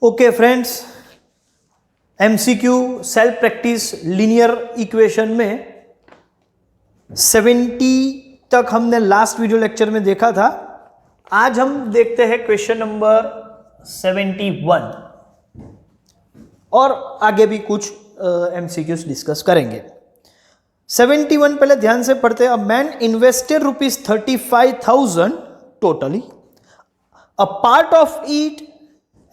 Okay friends, MCQ self practice linear equation में 70 तक हमने लास्ट वीडियो लेक्चर में देखा था। आज हम देखते हैं क्वेश्चन नंबर 71 और आगे भी कुछ एमसीक्यूज डिस्कस करेंगे। 71 पहले ध्यान से पढ़ते हैं। A man invested ₹35,000 totally, a part of it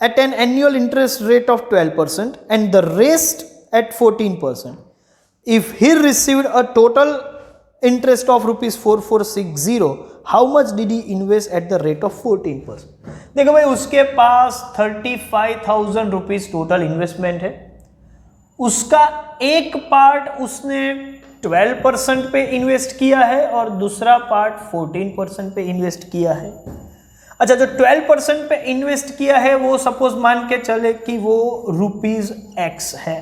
at an annual interest rate of 12% and the rest at 14%. If he received a total interest of ₹4460, how much did he invest at the rate of 14%? देखो भाई, उसके पास 35,000 rupees total investment है। उसका एक part उसने 12% पे invest किया है और दूसरा पार्ट 14% पे इन्वेस्ट किया है। अच्छा, जो 12% पे इन्वेस्ट किया है वो सपोज मान के चले कि वो ₹X है,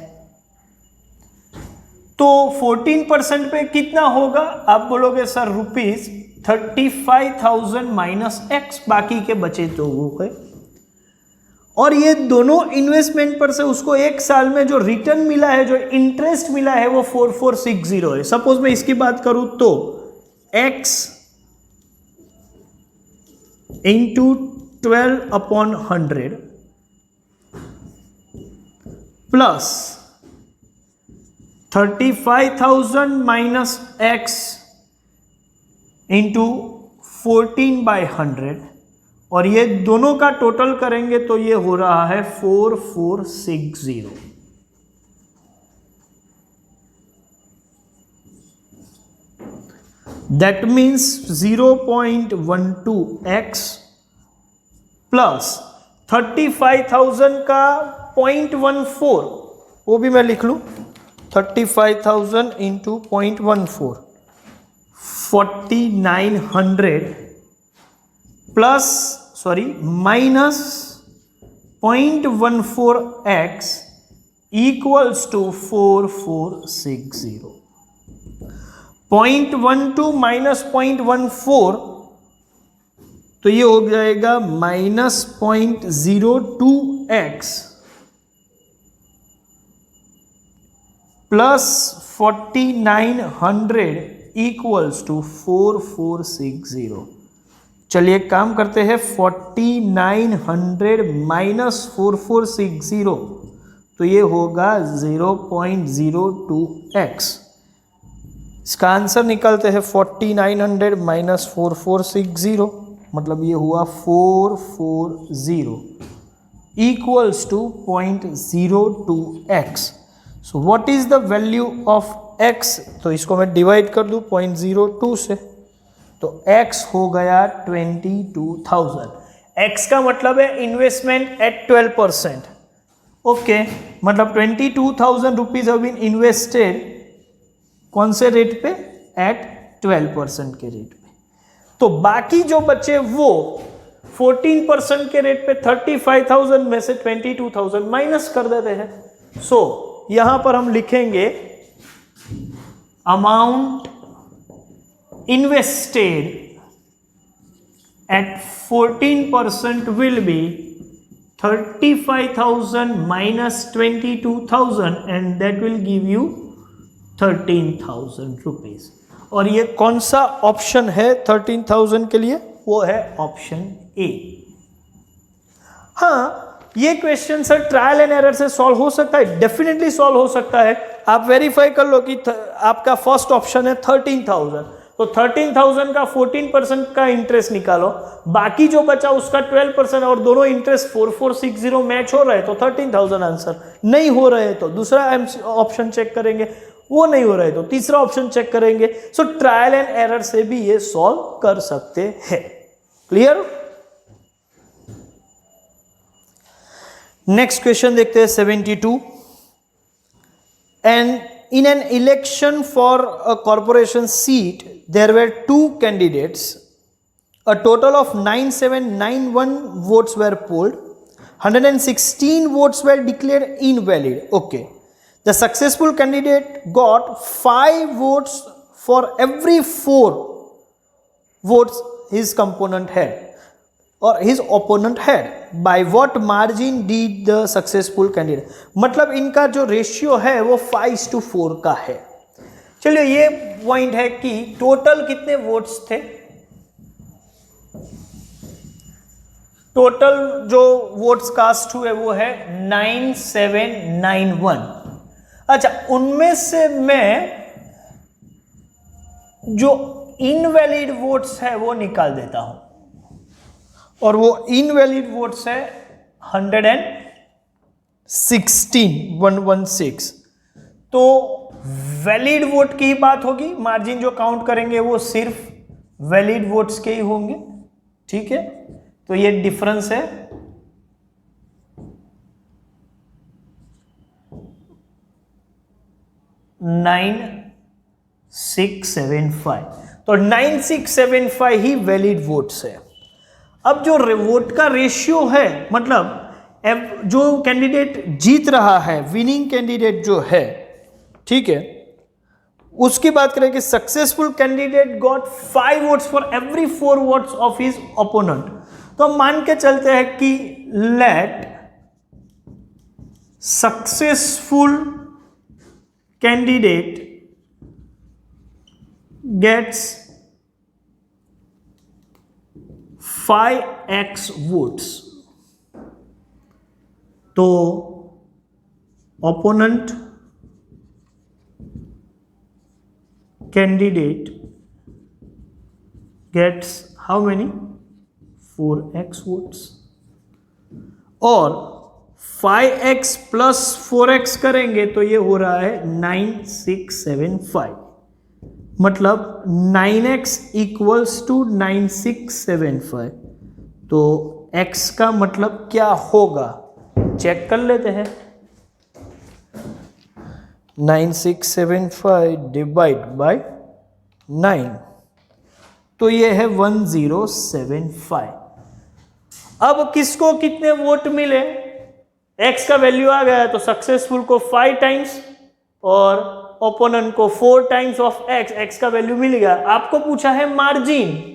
तो 14% पे कितना होगा? आप बोलोगे सर ₹35,000 माइनस X, बाकी के बचे तो वो है। और ये दोनों इन्वेस्टमेंट पर से उसको एक साल में जो रिटर्न मिला है, जो इंटरेस्ट मिला है, वो 4460 है। सपोज मैं इसकी बात करूं तो X into 12/100 plus 35,000 minus X into 14/100, और ये दोनों का टोटल करेंगे तो ये हो रहा है 4460। That means 0.12x प्लस 35,000 का 0.14, वो भी मैं लिख लूं, 35,000 into 0.14, 4900 plus minus 0.14x equals to 4460। 0.12 minus 0.14 तो ये हो जाएगा minus 0.02x plus 4900 equals to 4460। चलिए काम करते हैं। 4900 माइनस 4460 तो ये होगा 0.02x। इसका आंसर निकालते हैं। 4900 माइनस 4460 मतलब ये हुआ 440 equals to 0.02x। So what is the value of x? तो इसको मैं डिवाइड कर दूं 0.02 से, तो x हो गया 22,000। x का मतलब है इन्वेस्टमेंट एट 12%। ओके, मतलब 22,000 रुपीज हैव बीन इन्वेस्टेड कौन से रेट पे? एट 12% के रेट पे। तो बाकी जो बचे वो 14% के रेट पे 35,000 में से 22,000 माइनस कर देते हैं। सो यहां पर हम लिखेंगे amount invested at 14% will be 35,000 minus 22,000 and that will give you 13,000 rupees. और ये कौन सा ऑप्शन है 13,000 के लिए? वो है ऑप्शन ए। हाँ, ये question sir trial and error से सॉल्व हो सकता है, डेफिनेटली सॉल्व हो सकता है। आप वेरीफाई कर लो कि आपका फर्स्ट ऑप्शन है 13,000, तो 13,000 का 14% का इंटरेस्ट निकालो, बाकी जो बचा उसका 12% और दोनों इंटरेस्ट 4460 मैच हो रहे हैं तो 13,000 आंसर। नहीं हो रहे तो दूसरा ऑप्शन चेक करेंगे, वो नहीं हो रहे तो तीसरा ऑप्शन चेक करेंगे। सो ट्रायल एंड एरर से भी ये सॉल्व कर सकते हैं। क्लियर? नेक्स्ट क्वेश्चन देखते हैं 72। And in an election for a corporation seat there were 2 candidates. A total of 9791 votes were polled. 116 votes were declared invalid. Okay. The successful candidate got 5 votes for every 4 votes his component had. और his opponent had, by what margin did the successful candidate. मतलब इनका जो ratio है वो 5:4 का है। चलिए ये पॉइंट है कि टोटल कितने वोट्स थे, टोटल जो वोट्स कास्ट हुए वो है 9791। अच्छा, उनमें से मैं जो इनवैलिड वोट्स है वो निकाल देता हूं, और वो इनवैलिड वोट्स है 116। तो वैलिड वोट की ही बात होगी, मार्जिन जो काउंट करेंगे वो सिर्फ वैलिड वोट्स के ही होंगे। ठीक है, तो ये डिफरेंस है 9675। तो 9675 ही वैलिड वोट्स है। अब जो वोट का रेशियो है, मतलब जो कैंडिडेट जीत रहा है, विनिंग कैंडिडेट जो है, ठीक है, उसकी बात करें कि successful candidate got 5 votes for every 4 votes of his opponent. तो हम मान के चलते हैं कि let successful candidate gets 5x votes, तो opponent candidate gets how many 4x votes, और 5x प्लस 4x करेंगे तो ये हो रहा है 9675। मतलब 9x इक्वल्स टू 9675। तो x का मतलब क्या होगा चेक कर लेते हैं। 9675 डिवाइड बाय 9, तो ये है 1075। अब किसको कितने वोट मिले, x का वैल्यू आ गया तो सक्सेसफुल को 5 टाइम्स और ओपोनेंट को 4 टाइम्स ऑफ x का वैल्यू मिल गया। आपको पूछा है मार्जिन,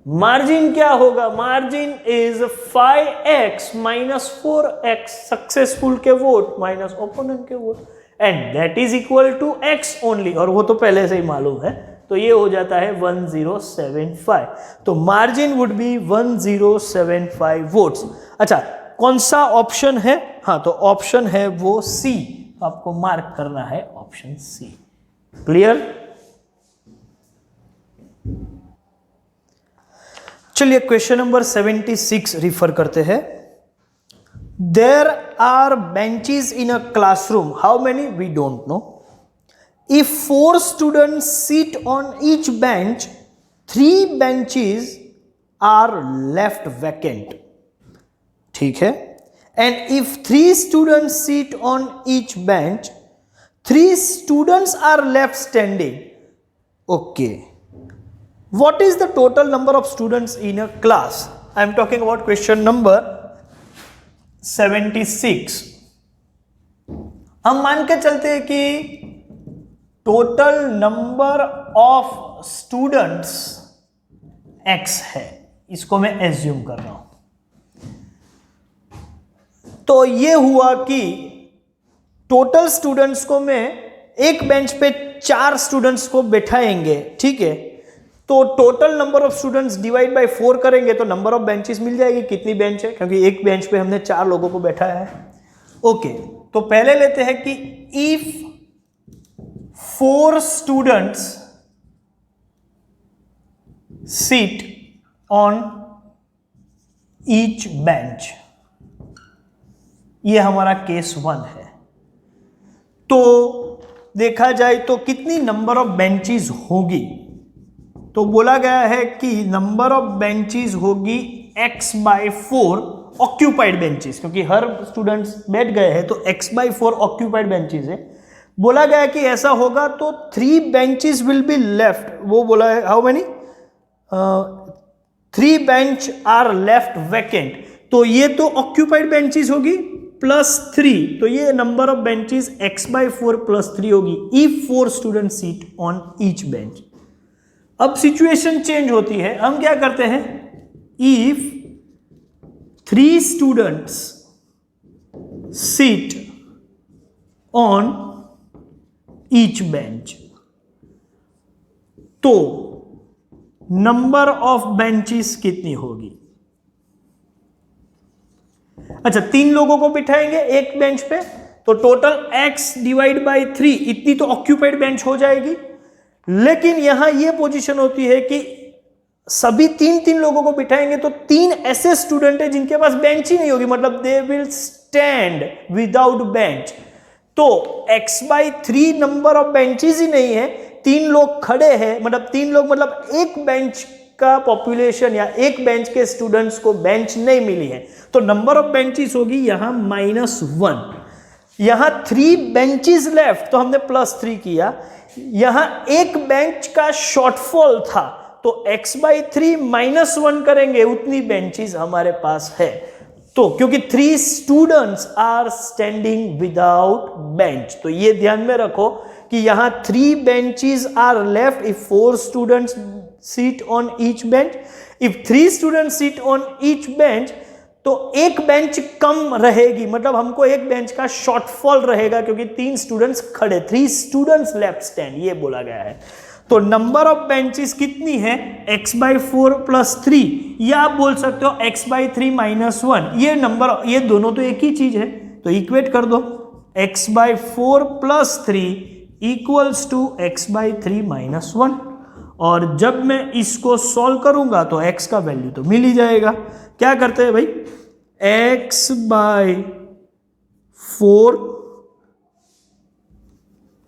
मार्जिन क्या होगा, margin is 5x minus 4x, successful के वोट माइनस ओपोनेंट के vote, and that is equal to x only, और वो तो पहले से ही मालूम है, तो ये हो जाता है 1075। तो मार्जिन वुड बी 1075 वोट्स। अच्छा, कौन सा ऑप्शन है, हाँ तो ऑप्शन है वो सी, आपको मार्क करना है ऑप्शन सी। क्लियर? चलिए क्वेश्चन नंबर 76 रिफर करते हैं। There are benches in a classroom, how many we don't know. If 4 students sit on each bench, 3 benches are left vacant. ठीक है? And if 3 students sit on each bench, 3 students are left standing. Okay. What is the total number of students in a class? I am talking about question number 76. हम मान के चलते हैं कि total number of students x है, इसको मैं assume कर रहा हूं। तो ये हुआ कि टोटल स्टूडेंट्स को मैं एक बेंच पे 4 स्टूडेंट्स को बैठाएंगे, ठीक है, तो total number of students divide by 4 करेंगे तो नंबर ऑफ बेंचेस मिल जाएगी, कितनी बेंच है, क्योंकि एक बेंच पे हमने 4 लोगों को बैठाया है। ओके, तो पहले लेते हैं कि if 4 students sit on each bench, ये हमारा केस 1 है। तो देखा जाए तो कितनी नंबर ऑफ बेंचेस होगी, तो बोला गया है कि नंबर ऑफ बेंचेस होगी x/4 ऑक्यूपाइड बेंचेस, क्योंकि हर स्टूडेंट्स बैठ गए हैं तो x/4 ऑक्यूपाइड बेंचेस है। बोला गया कि ऐसा होगा तो 3 बेंचेस विल बी लेफ्ट, वो बोला है how many 3 bench are left vacant, तो ये तो ऑक्यूपाइड बेंचेस होगी +3, तो ये नंबर ऑफ बेंचेस x/4 +3 होगी if 4 student seat on each bench. अब सिचुएशन चेंज होती है, हम क्या करते हैं, if 3 students sit on each bench, तो नंबर ऑफ बेंचेस कितनी होगी? अच्छा, 3 लोगों को बिठाएंगे एक बेंच पे, तो टोटल x डिवाइड बाई 3 इतनी तो ऑक्यूपाइड बेंच हो जाएगी। लेकिन यहां ये पोजीशन होती है कि सभी 3 लोगों को बिठाएंगे तो 3 ऐसे स्टूडेंट है जिनके पास बेंच ही नहीं होगी, मतलब they will stand without bench. तो x/3 नंबर ऑफ बेंचेस ही नहीं है, 3 लोग खड़े हैं, मतलब 3 लोग मतलब एक बेंच का पॉपुलेशन या एक बेंच के स्टूडेंट्स को बेंच नहीं मिली है, तो नंबर ऑफ बेंचेस होगी यहां -1। यहां 3 बेंचेस लेफ्ट, तो हमने +3 किया। यहां एक बेंच का शॉर्टफॉल था, तो x/3 -1 करेंगे, उतनी बेंचेस हमारे पास है। तो क्योंकि 3 students are standing without bench, तो ये ध्यान में रखो कि यहां 3 benches are left if 4 students sit on each bench. If 3 students sit on each bench, तो एक बेंच कम रहेगी, मतलब हमको एक बेंच का शॉर्टफॉल रहेगा क्योंकि 3 स्टूडेंट्स खड़े, 3 स्टूडेंट्स लेफ्ट स्टैंड, ये बोला गया है। तो नंबर ऑफ बेंचेस कितनी है? x/4 + 3, या आप बोल सकते हो x/3 - 1। ये नंबर, ये दोनों तो एक ही चीज है, तो इक्वेट कर दो। x/4 + 3 equals to x/3 - 1। और जब मैं इसको सॉल्व करूंगा तो x का वैल्यू तो मिल ही जाएगा। क्या करते हैं भाई, x/4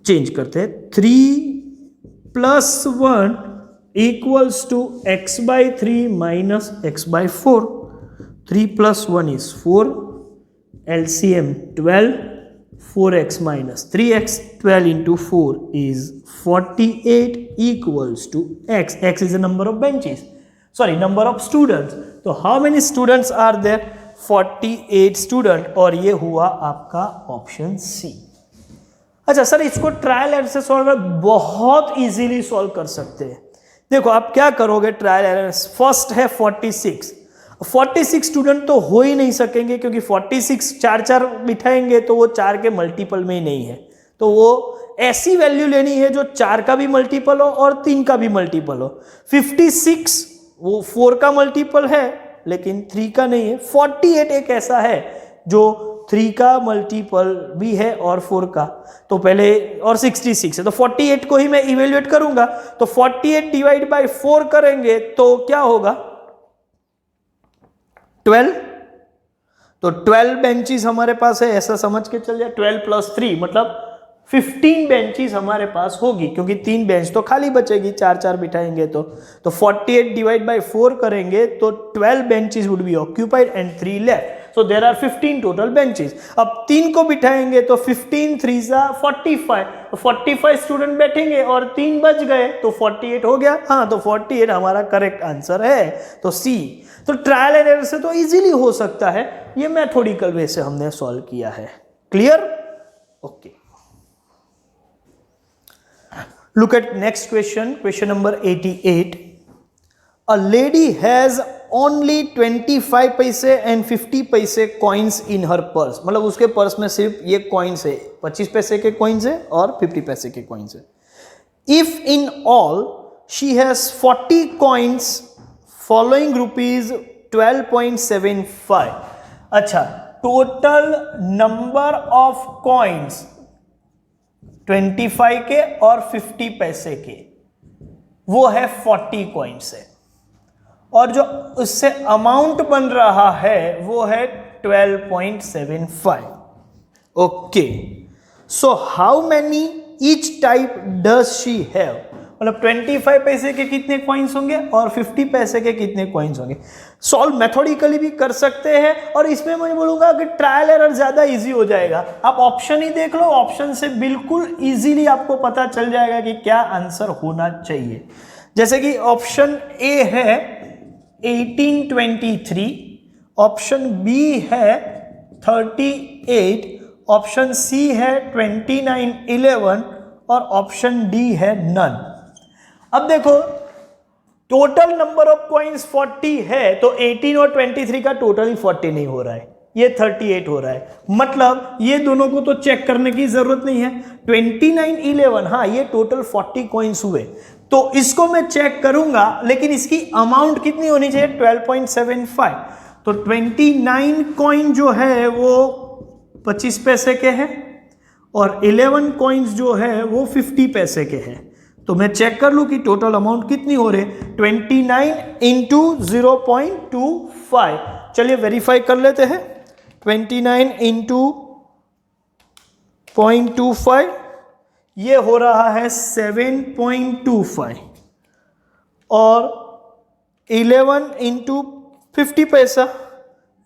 चेंज करते हैं, 3 + 1 equals to x/3 - x/4। 3 + 1 is 4, LCM 12, 4x - 3x, 12 into 4 is 48 equals to x. X is the number of benches, sorry, number of students. तो how many students are there? 48 student, और ये हुआ आपका option C. अच्छा sir, इसको trial error से solve कर, बहुत इजीली सॉल्व कर सकते हैं। देखो आप क्या करोगे, ट्रायल एरर फर्स्ट है 46 स्टूडेंट तो हो ही नहीं सकेंगे, क्योंकि 46 4 बिठाएंगे तो वो 4 के मल्टीपल में ही नहीं है, तो वो ऐसी वैल्यू लेनी है जो 4 का भी मल्टीपल हो और 3 का भी मल्टीपल हो। 56 वो 4 का मल्टीपल है लेकिन 3 का नहीं है। 48 एक ऐसा है जो 3 का मल्टीपल भी है और 4 का, तो पहले, और 66 है, तो 48 को ही मैं इवेल्युएट करूंगा। तो 48 डिवाइड बाय 4 करेंगे तो क्या होगा, 12। तो 12 बेंचेस हमारे पास है, ऐसा समझ के चल जाए। 12 + 3 मतलब 15 बेंचेस हमारे पास होगी, क्योंकि 3 बेंच तो खाली बचेगी, 4 बिठाएंगे तो 48 डिवाइड बाय 4 करेंगे तो 12 benches would be occupied and 3 left, so there are 15 total benches. अब 3 को बिठाएंगे तो 15 3 45, तो 45 स्टूडेंट बैठेंगे और 3 बच गए तो 48 हो गया। हाँ, तो 48 हमारा करेक्ट आंसर है, तो सी। तो ट्रायल एंड एरर से तो इजीली हो सकता है, ये मैथोडिकल वे से हमने सॉल्व किया है। Clear? Okay. Look at next question, question number 88. A lady has only 25 पैसे and 50 पैसे coins in her purse. मतलब उसके पर्स में सिर्फ ये coins है, 25 पैसे के coins है और 50 पैसे के coins है। If in all she has 40 coins following rupees 12.75. अच्छा, total number of coins 25 के और 50 पैसे के, वो है 40 कॉइन्स है, और जो उससे अमाउंट बन रहा है वो है 12.75। Okay, so how many each type does she have, मतलब 25 पैसे के कितने कॉइन्स होंगे और 50 पैसे के कितने कॉइन्स होंगे। सॉल्व मेथोडिकली भी कर सकते हैं, और इसमें मैं बोलूंगा कि ट्रायल एरर ज्यादा इजी हो जाएगा। आप ऑप्शन ही देख लो, ऑप्शन से बिल्कुल इजीली आपको पता चल जाएगा कि क्या आंसर होना चाहिए। जैसे कि ऑप्शन ए है 1823, ऑप्शन बी है 38, ऑप्शन सी है 2911 और ऑप्शन डी है नन। अब देखो, टोटल नंबर ऑफ कॉइन्स 40 है, तो 18 और 23 का टोटल ही 40 नहीं हो रहा है, ये 38 हो रहा है। मतलब ये दोनों को तो चेक करने की जरूरत नहीं है। 29, 11, हाँ ये टोटल 40 कॉइन्स हुए, तो इसको मैं चेक करूंगा, लेकिन इसकी अमाउंट कितनी होनी चाहिए, 12.75। तो 29 कॉइन जो है वो 25 पैसे के हैं और 11 कॉइन्स जो है वो 50 पैसे के हैं। तो मैं चेक कर लूं कि टोटल अमाउंट कितनी हो रही है, 29 इंटू 0.25। चलिए वेरीफाई कर लेते हैं। 29 इंटू 0.25 ये हो रहा है 7.25 और 11 इंटू 50 पैसा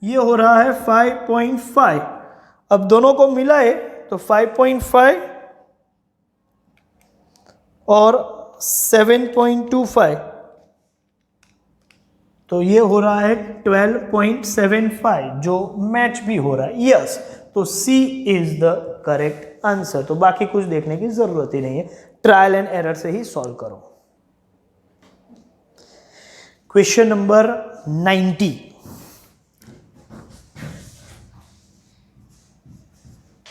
ये हो रहा है 5.5। अब दोनों को मिलाए तो 5.5 और 7.25, तो ये हो रहा है 12.75, जो मैच भी हो रहा है। यस, तो सी इज द करेक्ट आंसर। तो बाकी कुछ देखने की जरूरत ही नहीं है, ट्रायल एंड एरर से ही सॉल्व करो। क्वेश्चन नंबर 90,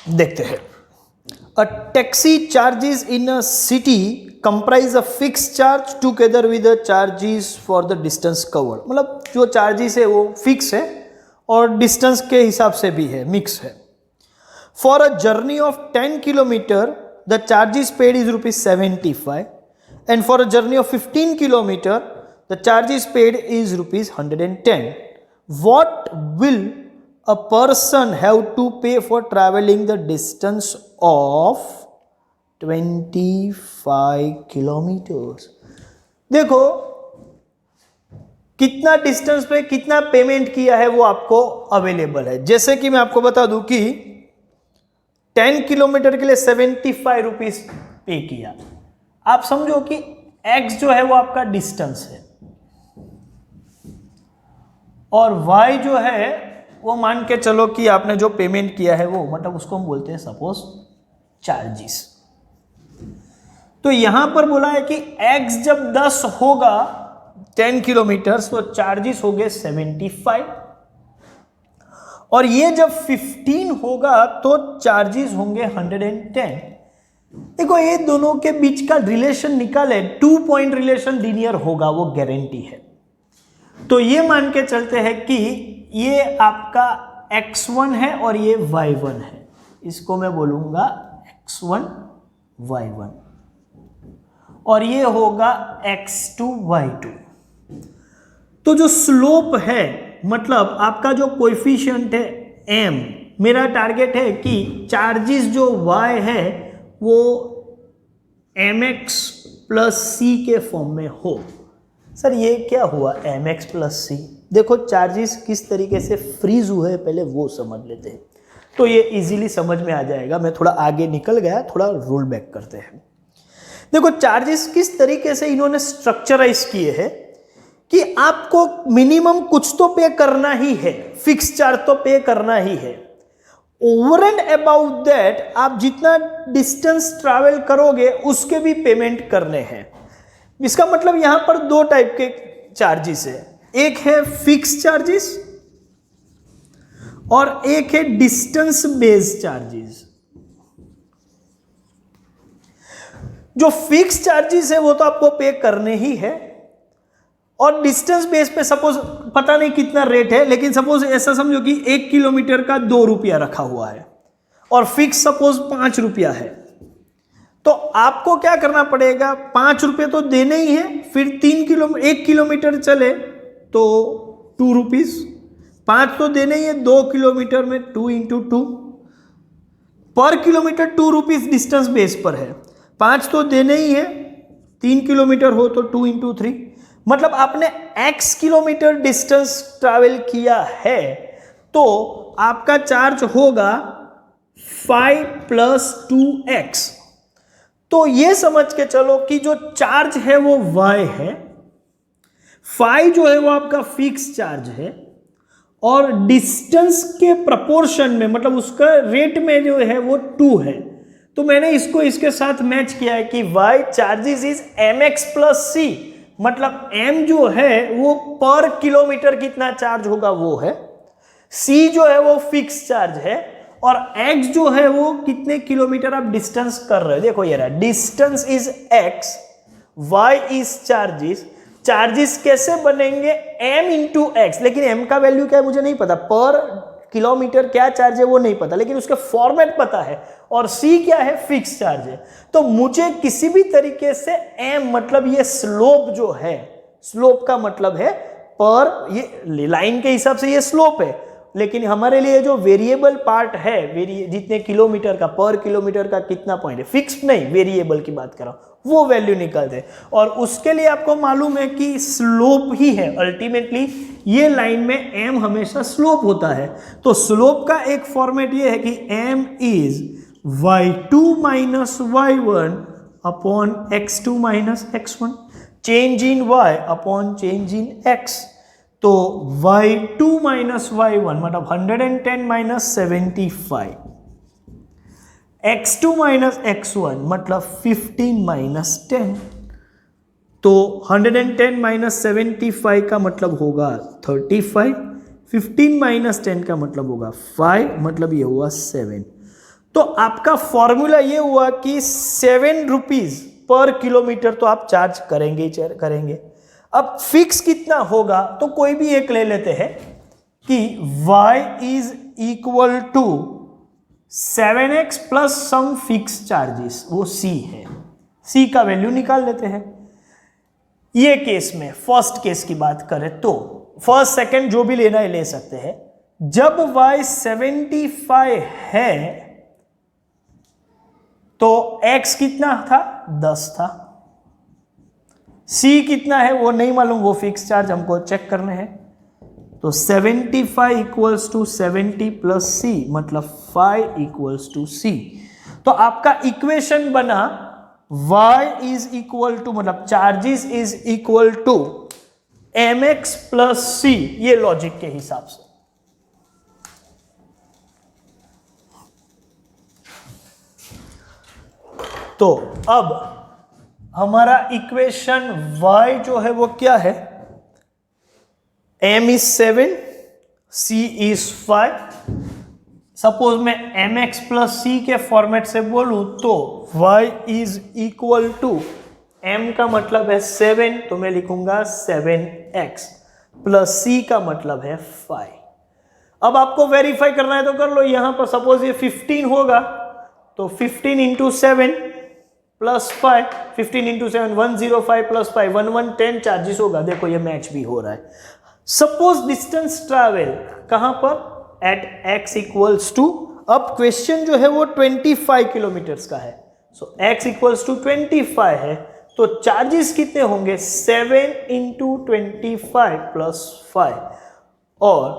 देखते हैं। A taxi charges in a city comprise a fixed charge together with the charges for the distance covered। मतलब जो चार्जेस है वो फिक्स है और डिस्टेंस के हिसाब से भी है, मिक्स है। For a journey of 10 kilometer the charges paid is ₹75 and for a journey of 15 kilometer the charges paid is ₹110। What will a person have to pay for traveling the distance of 25 kilometers? देखो कितना distance पे कितना payment किया है वो आपको available है। जैसे कि मैं आपको बता दूं कि 10 किलोमीटर के लिए 75 रुपीज पे किया। आप समझो कि x जो है वो आपका डिस्टेंस है और y जो है वो मान के चलो कि आपने जो पेमेंट किया है वो, मतलब उसको हम बोलते हैं सपोज चार्जेस। तो यहां पर बोला है कि x जब 10 होगा 10 किलोमीटर तो चार्जेस हो गए 75 और ये जब 15 होगा तो चार्जेस होंगे 110। देखो ये दोनों के बीच का रिलेशन निकाले, 2 पॉइंट रिलेशन लीनियर होगा, वो गारंटी है। तो ये मान के चलते हैं कि ये आपका x1 है और ये y1 है, इसको मैं बोलूंगा x1 y1 और ये होगा x2 y2। तो जो स्लोप है, मतलब आपका जो कोएफिशिएंट है m, मेरा टारगेट है कि चार्जेस जो y है वो mx प्लस c के फॉर्म में हो। सर ये क्या हुआ mx प्लस c? देखो चार्जेस किस तरीके से फ्रीज हुए पहले वो समझ लेते हैं, तो ये इजीली समझ में आ जाएगा। मैं थोड़ा आगे निकल गया, थोड़ा रोल बैक करते हैं। देखो चार्जेस किस तरीके से इन्होंने स्ट्रक्चराइज किए हैं कि आपको मिनिमम कुछ तो पे करना ही है, फिक्स चार्ज तो पे करना ही है। ओवर एंड अबाउट दैट आप जितना डिस्टेंस ट्रैवल करोगे उसके भी पेमेंट करने हैं। इसका मतलब यहां पर दो टाइप के चार्जेस है, एक है फिक्स चार्जेस और एक है डिस्टेंस बेस्ड चार्जेस। जो फिक्स चार्जेस है वो तो आपको पे करने ही है और डिस्टेंस बेस पे सपोज पता नहीं कितना रेट है, लेकिन सपोज ऐसा समझो कि 1 किलोमीटर का 2 रुपया रखा हुआ है और फिक्स सपोज 5 रुपया है, तो आपको क्या करना पड़ेगा, 5 रुपये तो देने ही है, फिर 1 किलोमीटर चले तो 2 रुपीज, 5 तो देने ही है, 2 किलोमीटर में 2 इंटू 2 पर किलोमीटर 2 रुपीज डिस्टेंस बेस पर है, 5 तो देने ही है, 3 किलोमीटर हो तो 2 इंटू 3, मतलब आपने x किलोमीटर डिस्टेंस ट्रैवल किया है तो आपका चार्ज होगा 5 + 2x। तो ये समझ के चलो कि जो चार्ज है वो y है, 5 जो है वो आपका फिक्स चार्ज है और डिस्टेंस के प्रपोर्शन में, मतलब उसका रेट में जो है वो 2 है। तो मैंने इसको इसके साथ मैच किया है कि y charges is mx + c, मतलब m जो है वो पर किलोमीटर कितना चार्ज होगा वो है, c जो है वो फिक्स चार्ज है, और x जो है वो कितने किलोमीटर आप डिस्टेंस कर रहे हो। देखो ये रहा, distance is x, y is charges. Charges कैसे बनेंगे, m इंटू एक्स, लेकिन m का वैल्यू क्या है मुझे नहीं पता, पर किलोमीटर क्या चार्ज है वो नहीं पता, लेकिन उसका फॉर्मेट पता है, और c क्या है, फिक्स चार्ज है। तो मुझे किसी भी तरीके से m मतलब ये स्लोप जो है, स्लोप का मतलब है पर, ये लाइन के हिसाब से ये स्लोप है, लेकिन हमारे लिए जो वेरिएबल पार्ट है, जितने किलोमीटर का, पर किलोमीटर का कितना पॉइंट है, फिक्स नहीं, वेरिएबल की बात कर रहा हूं, वो वैल्यू निकालते हैं। और उसके लिए आपको मालूम है कि स्लोप ही है अल्टीमेटली, ये लाइन में m हमेशा स्लोप होता है। तो स्लोप का एक फॉर्मेट ये है कि m is y2 minus y1 upon x2 minus x1, change in y upon change in x। तो y2 माइनस y1 मतलब 110 माइनस 75, x2 माइनस x1 मतलब 15 माइनस 10। तो 110 माइनस 75 का मतलब होगा 35, 15 माइनस 10 का मतलब होगा 5, मतलब ये हुआ 7। तो आपका फॉर्मूला ये हुआ कि 7 रुपीज पर किलोमीटर तो आप चार्ज करेंगे ही करेंगे। अब फिक्स कितना होगा, तो कोई भी एक ले लेते हैं कि y is equal to 7x plus some fix charges, वो c है, c का वैल्यू निकाल लेते हैं। ये केस में फर्स्ट केस की बात करें तो फर्स्ट सेकंड जो भी लेना है ले सकते हैं। जब y 75 है तो x कितना था, 10 था। c कितना है वो नहीं मालूम, वो फिक्स चार्ज हमको चेक करने हैं। तो 75 इक्वल्स टू 70 प्लस c मतलब 5 इक्वल्स टू c। तो आपका इक्वेशन बना y इज इक्वल टू मतलब charges is equal to mx plus c, ये लॉजिक के हिसाब से। तो अब हमारा इक्वेशन y जो है वो क्या है, m is 7, c is 5। Suppose मैं mx प्लस c के फॉर्मेट से बोलूं तो y is equal to, m का मतलब है 7 तो मैं लिखूंगा 7x प्लस c का मतलब है 5। अब आपको वेरीफाई करना है तो कर लो, यहां पर सपोज ये 15 होगा तो 15 into 7 plus 5, 15 into 7 105 plus 5 1110 charges होगा। देखो ये मैच भी हो रहा है। सपोज डिस्टेंस ट्रैवल कहां पर, एट x इक्वल्स टू, अब क्वेश्चन जो है वो 25 किलोमीटर्स का है, सो x इक्वल्स टू 25 है, तो चार्जेस कितने होंगे 7 इंटू 25 प्लस 5 और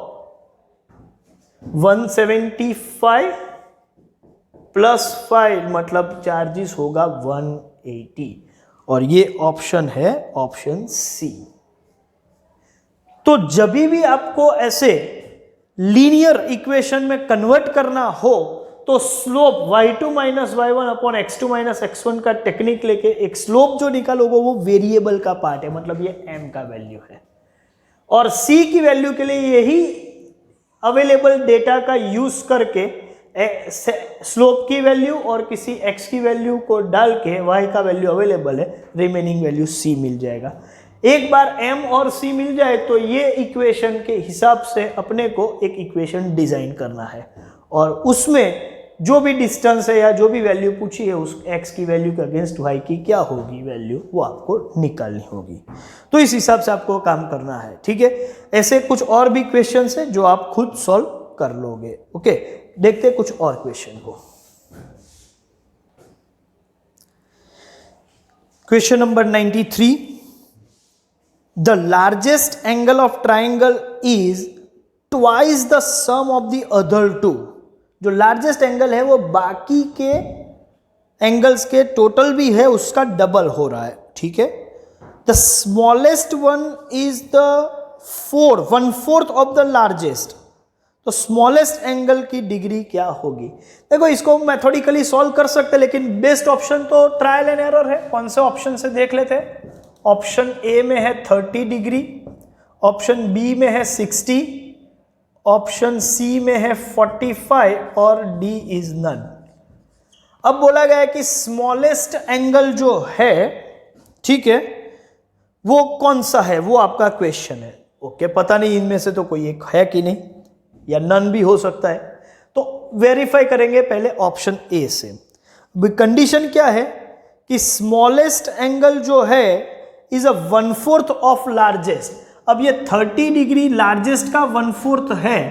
175 प्लस 5 मतलब चार्जेस होगा 180, और ये ऑप्शन है ऑप्शन सी। तो जब भी आपको ऐसे लीनियर इक्वेशन में कन्वर्ट करना हो तो slope y2 minus y1 upon x2 minus x1 का टेक्निक लेके एक स्लोप जो निकालोगे वो वेरिएबल का पार्ट है, मतलब ये m का वैल्यू है, और c की वैल्यू के लिए यही अवेलेबल डेटा का यूज करके स्लोप की वैल्यू और किसी x की वैल्यू को डाल के y का वैल्यू अवेलेबल है, रिमेनिंग वैल्यू c मिल जाएगा। एक बार m और c मिल जाए तो ये इक्वेशन के हिसाब से अपने को एक इक्वेशन डिजाइन करना है, और उसमें जो भी डिस्टेंस है या जो भी वैल्यू पूछी है उस x की वैल्यू के अगेंस्ट y की क्या होगी वैल्यू, वो आपको निकालनी होगी। तो इस हिसाब से आपको काम करना है, ठीक है। ऐसे कुछ और भी क्वेश्चन है जो आप खुद सॉल्व कर लोगे। ओके, देखते कुछ और क्वेश्चन को। Question number 93, the largest angle of triangle is twice the sum of the other two. जो लार्जेस्ट एंगल है वो बाकी के एंगल्स के टोटल भी है उसका डबल हो रहा है, ठीक है। The smallest one is the 1/4 of the largest. तो स्मॉलेस्ट एंगल की डिग्री क्या होगी। देखो इसको मैथोडिकली सॉल्व कर सकते हैं, लेकिन बेस्ट ऑप्शन तो ट्रायल एंड एरर है। कौन से ऑप्शन से देख लेते हैं। ऑप्शन ए में है 30 डिग्री, ऑप्शन बी में है 60, ऑप्शन सी में है 45 और डी इज नन। अब बोला गया है कि स्मॉलेस्ट एंगल जो है, ठीक है, वो कौन सा है, वो आपका क्वेश्चन है। ओके, पता नहीं इनमें से तो कोई एक है कि नहीं, या नन भी हो सकता है। तो वेरीफाई करेंगे पहले ऑप्शन ए से। कंडीशन क्या है कि स्मॉलेस्ट एंगल जो है इज अ 1/4 ऑफ लार्जेस्ट। अब ये 30 डिग्री लार्जेस्ट का 1/4 है,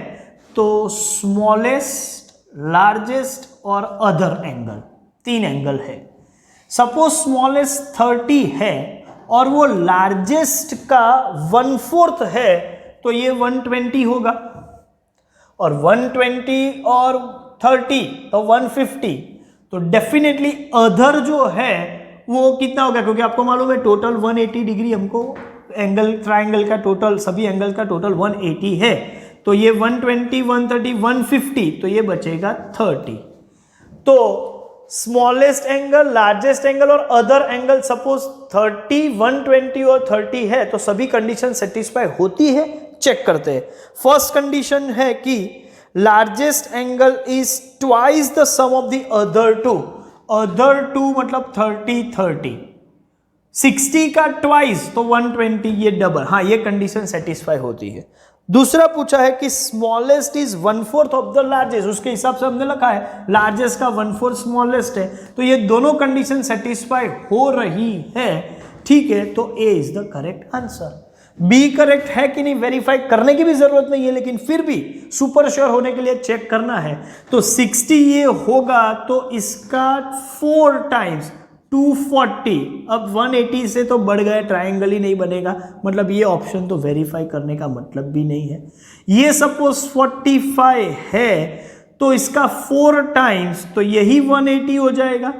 तो स्मॉलेस्ट, लार्जेस्ट और अदर एंगल, 3 एंगल है। सपोज स्मॉलेस्ट 30 है और वो लार्जेस्ट का 1/4 है, तो ये 120 होगा, और 120 और 30 तो 150, तो डेफिनेटली अदर जो है वो कितना होगा, क्योंकि आपको मालूम है टोटल 180 डिग्री हमको एंगल, ट्राइंगल का टोटल, सभी एंगल का टोटल 180 है, तो ये 120, 130, 150, तो ये बचेगा 30। तो स्मॉलेस्ट एंगल, लार्जेस्ट एंगल और अदर एंगल, सपोज 30, 120 और 30 है, तो सभी कंडीशन सेटिस्फाई होती है। चेक करते हैं। फर्स्ट कंडीशन है कि largest angle is twice the sum of the other two. Other two मतलब 30, 30, 60 का ट्वाइस तो 120, ये डबल। हाँ, ये कंडीशन सेटिस्फाई होती है। दूसरा पूछा है कि smallest is 1/4 of the largest, उसके हिसाब से हमने लिखा है लार्जेस्ट का 1/4 स्मॉलेस्ट है, तो ये दोनों कंडीशन सेटिस्फाई हो रही है, ठीक है, तो A is the correct answer. B correct है कि नहीं वेरीफाई करने की भी जरूरत नहीं है, लेकिन फिर भी सुपर श्योर होने के लिए चेक करना है। तो 60 ये होगा, तो इसका 4 टाइम्स 240, अब 180 से तो बढ़ गए, ट्राइंगल ही नहीं बनेगा, मतलब ये ऑप्शन तो वेरीफाई करने का मतलब भी नहीं है। ये सपोज 45 है, तो इसका 4 टाइम्स तो यही 180 हो जाएगा,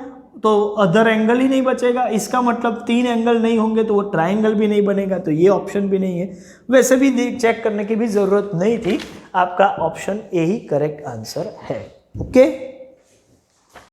तो अदर एंगल ही नहीं बचेगा। इसका मतलब 3 एंगल नहीं होंगे तो वो ट्राइंगल भी नहीं बनेगा, तो ये ऑप्शन भी नहीं है। वैसे भी चेक करने की भी जरूरत नहीं थी, आपका option A he correct answer है। ओके।